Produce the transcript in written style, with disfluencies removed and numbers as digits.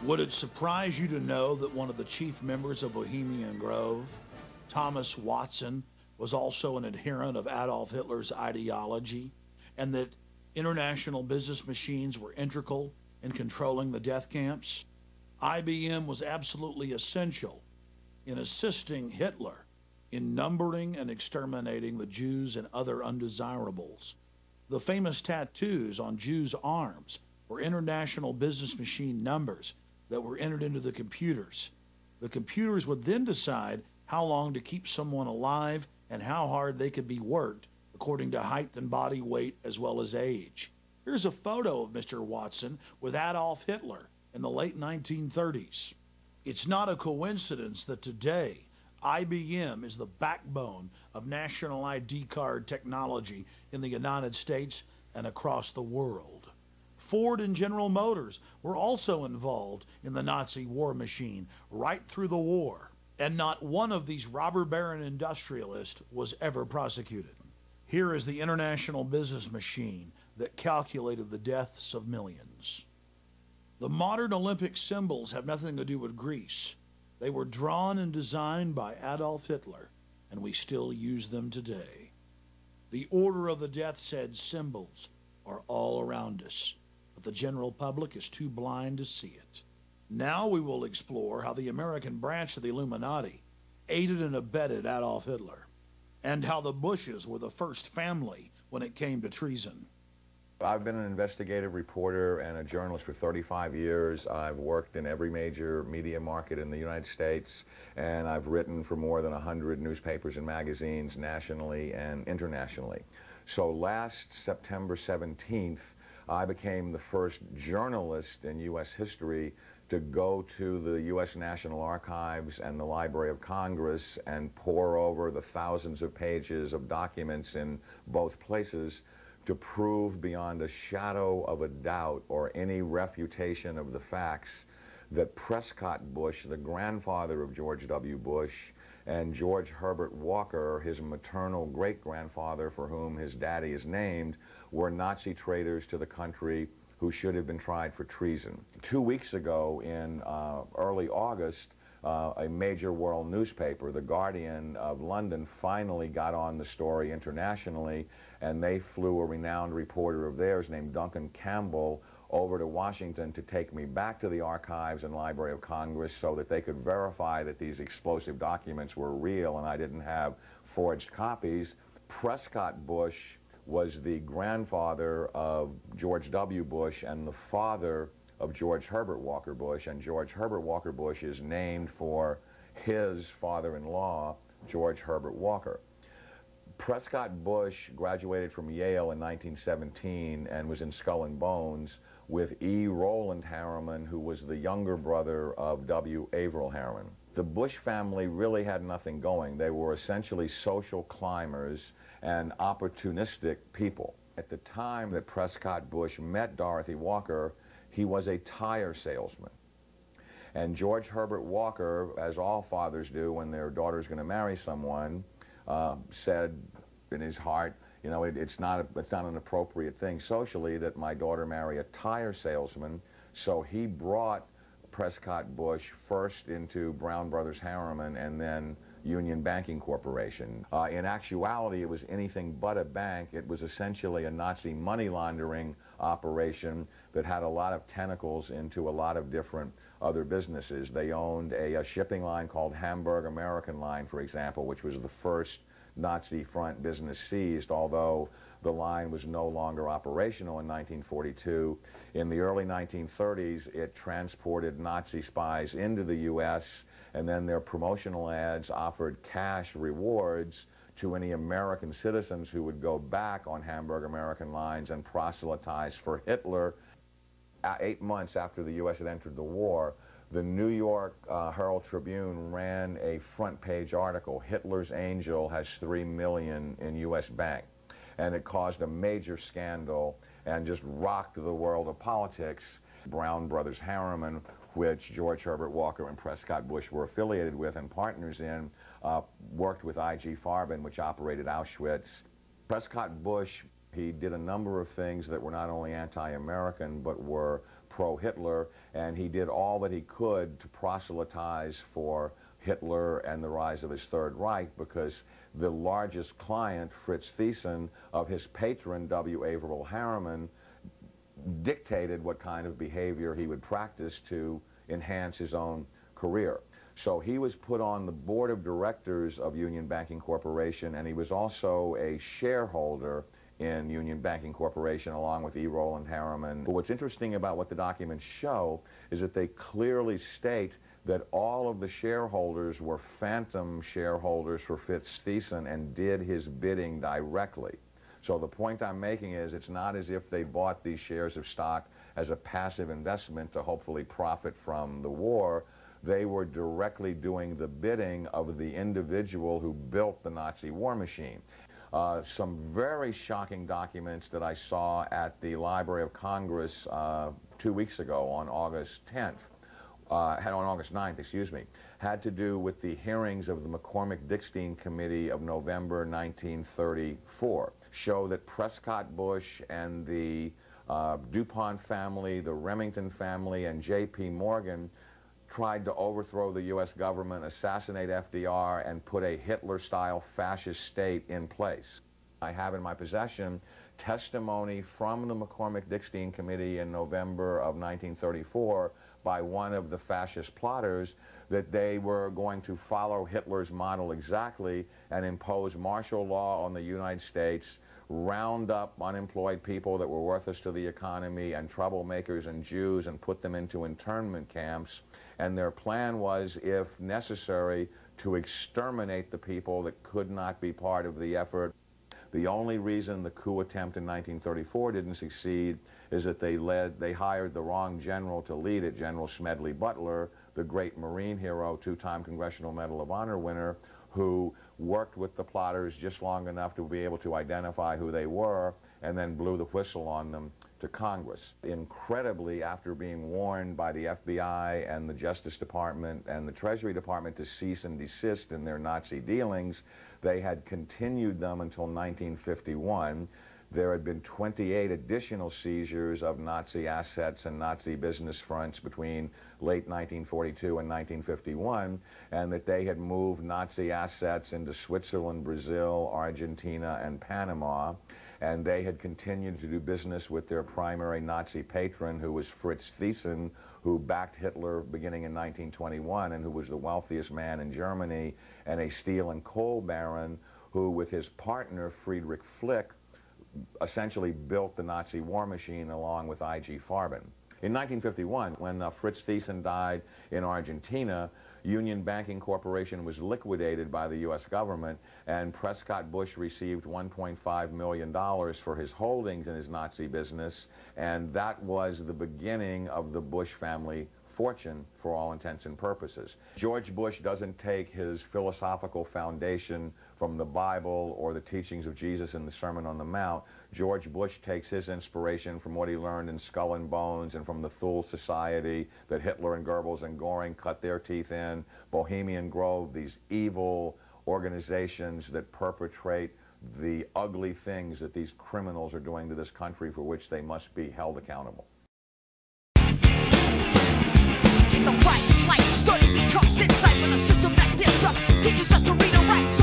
Would it surprise you to know that one of the chief members of Bohemian Grove, Thomas Watson, was also an adherent of Adolf Hitler's ideology, and that international business machines were integral in controlling the death camps? IBM was absolutely essential in assisting Hitler in numbering and exterminating the Jews and other undesirables. The famous tattoos on Jews' arms were international business machine numbers that were entered into the computers. The computers would then decide how long to keep someone alive and how hard they could be worked according to height and body weight as well as age. Here's a photo of Mr. Watson with Adolf Hitler in the late 1930s. It's not a coincidence that today IBM is the backbone of national ID card technology in the United States and across the world. Ford and General Motors were also involved in the Nazi war machine right through the war, and not one of these robber baron industrialists was ever prosecuted. Here is the international business machine that calculated the deaths of millions. The modern Olympic symbols have nothing to do with Greece. They were drawn and designed by Adolf Hitler, and we still use them today. The Order of the Death's Head symbols are all around us, but the general public is too blind to see it. Now we will explore how the American branch of the Illuminati aided and abetted Adolf Hitler, and how the Bushes were the first family when it came to treason. I've been an investigative reporter and a journalist for 35 years. I've worked in every major media market in the United States, and I've written for more than 100 newspapers and magazines nationally and internationally. So last September 17th, I became the first journalist in U.S. history to go to the U.S. National Archives and the Library of Congress and pore over the thousands of pages of documents in both places to prove beyond a shadow of a doubt or any refutation of the facts that Prescott Bush, the grandfather of George W. Bush, and George Herbert Walker, his maternal great-grandfather for whom his daddy is named, were Nazi traitors to the country who should have been tried for treason. 2 weeks ago, in early August, a major world newspaper, The Guardian of London, finally got on the story internationally, and they flew a renowned reporter of theirs named Duncan Campbell over to Washington to take me back to the archives and Library of Congress so that they could verify that these explosive documents were real and I didn't have forged copies. Prescott Bush was the grandfather of George W. Bush and the father of George Herbert Walker Bush, and George Herbert Walker Bush is named for his father-in-law, George Herbert Walker. Prescott Bush graduated from Yale in 1917 and was in Skull and Bones with E. Rowland Harriman, who was the younger brother of W. Averill Harriman. The Bush family really had nothing going. They were essentially social climbers and opportunistic people. At the time that Prescott Bush met Dorothy Walker, he was a tire salesman. And George Herbert Walker, as all fathers do when their daughter's going to marry someone, said in his heart, you know, it's not an appropriate thing socially that my daughter marry a tire salesman. So he brought Prescott Bush first into Brown Brothers Harriman and then Union Banking Corporation. In actuality, it was anything but a bank. It was essentially a Nazi money laundering operation that had a lot of tentacles into a lot of different other businesses. They owned a shipping line called Hamburg American Line, for example, which was the first Nazi front business seized, although the line was no longer operational in 1942. In the early 1930s, it transported Nazi spies into the U.S., and then their promotional ads offered cash rewards to any American citizens who would go back on Hamburg American lines and proselytize for Hitler. 8 months after the U.S. had entered the war, the New York Herald Tribune ran a front-page article, "Hitler's Angel has $3 million in U.S. Bank." And it caused a major scandal and just rocked the world of politics. Brown Brothers Harriman, which George Herbert Walker and Prescott Bush were affiliated with and partners in, worked with I.G. Farben, which operated Auschwitz. Prescott Bush, he did a number of things that were not only anti-American, but were pro-Hitler, and he did all that he could to proselytize for Hitler and the rise of his Third Reich, because the largest client, Fritz Thyssen, of his patron, W. Averill Harriman, dictated what kind of behavior he would practice to enhance his own career. So he was put on the board of directors of Union Banking Corporation, and he was also a shareholder in Union Banking Corporation along with E. Roland Harriman. But what's interesting about what the documents show is that they clearly state that all of the shareholders were phantom shareholders for Fritz Thyssen and did his bidding directly. So the point I'm making is it's not as if they bought these shares of stock as a passive investment to hopefully profit from the war. They were directly doing the bidding of the individual who built the Nazi war machine. Some very shocking documents that I saw at the Library of Congress 2 weeks ago on August 10th, on August 9th, excuse me, had to do with the hearings of the McCormick-Dickstein Committee of November 1934, show that Prescott Bush and the DuPont family, the Remington family, and J.P. Morgan tried to overthrow the U.S. government, assassinate FDR, and put a Hitler-style fascist state in place. I have in my possession testimony from the McCormick-Dickstein Committee in November of 1934 by one of the fascist plotters that they were going to follow Hitler's model exactly and impose martial law on the United States, round up unemployed people that were worthless to the economy and troublemakers and Jews and put them into internment camps. And their plan was, if necessary, to exterminate the people that could not be part of the effort. The only reason the coup attempt in 1934 didn't succeed is that they hired the wrong general to lead it, General Smedley Butler, the great Marine hero, two-time Congressional Medal of Honor winner, who worked with the plotters just long enough to be able to identify who they were and then blew the whistle on them to Congress. Incredibly, after being warned by the FBI and the Justice Department and the Treasury Department to cease and desist in their Nazi dealings, they had continued them until 1951. There had been 28 additional seizures of Nazi assets and Nazi business fronts between late 1942 and 1951, and that they had moved Nazi assets into Switzerland, Brazil, Argentina, and Panama, and they had continued to do business with their primary Nazi patron, who was Fritz Thyssen, who backed Hitler beginning in 1921 and who was the wealthiest man in Germany, and a steel and coal baron who, with his partner Friedrich Flick, essentially built the Nazi war machine along with I.G. Farben. In 1951, when Fritz Thyssen died in Argentina, Union Banking Corporation was liquidated by the U.S. government, and Prescott Bush received $1.5 million for his holdings in his Nazi business, and that was the beginning of the Bush family fortune for all intents and purposes. George Bush doesn't take his philosophical foundation from the Bible or the teachings of Jesus in the Sermon on the Mount. George Bush takes his inspiration from what he learned in Skull and Bones and from the Thule Society that Hitler and Goebbels and Goring cut their teeth in, Bohemian Grove, these evil organizations that perpetrate the ugly things that these criminals are doing to this country, for which they must be held accountable. The bright light study comes inside with a system that this stuff teaches us to read and write. So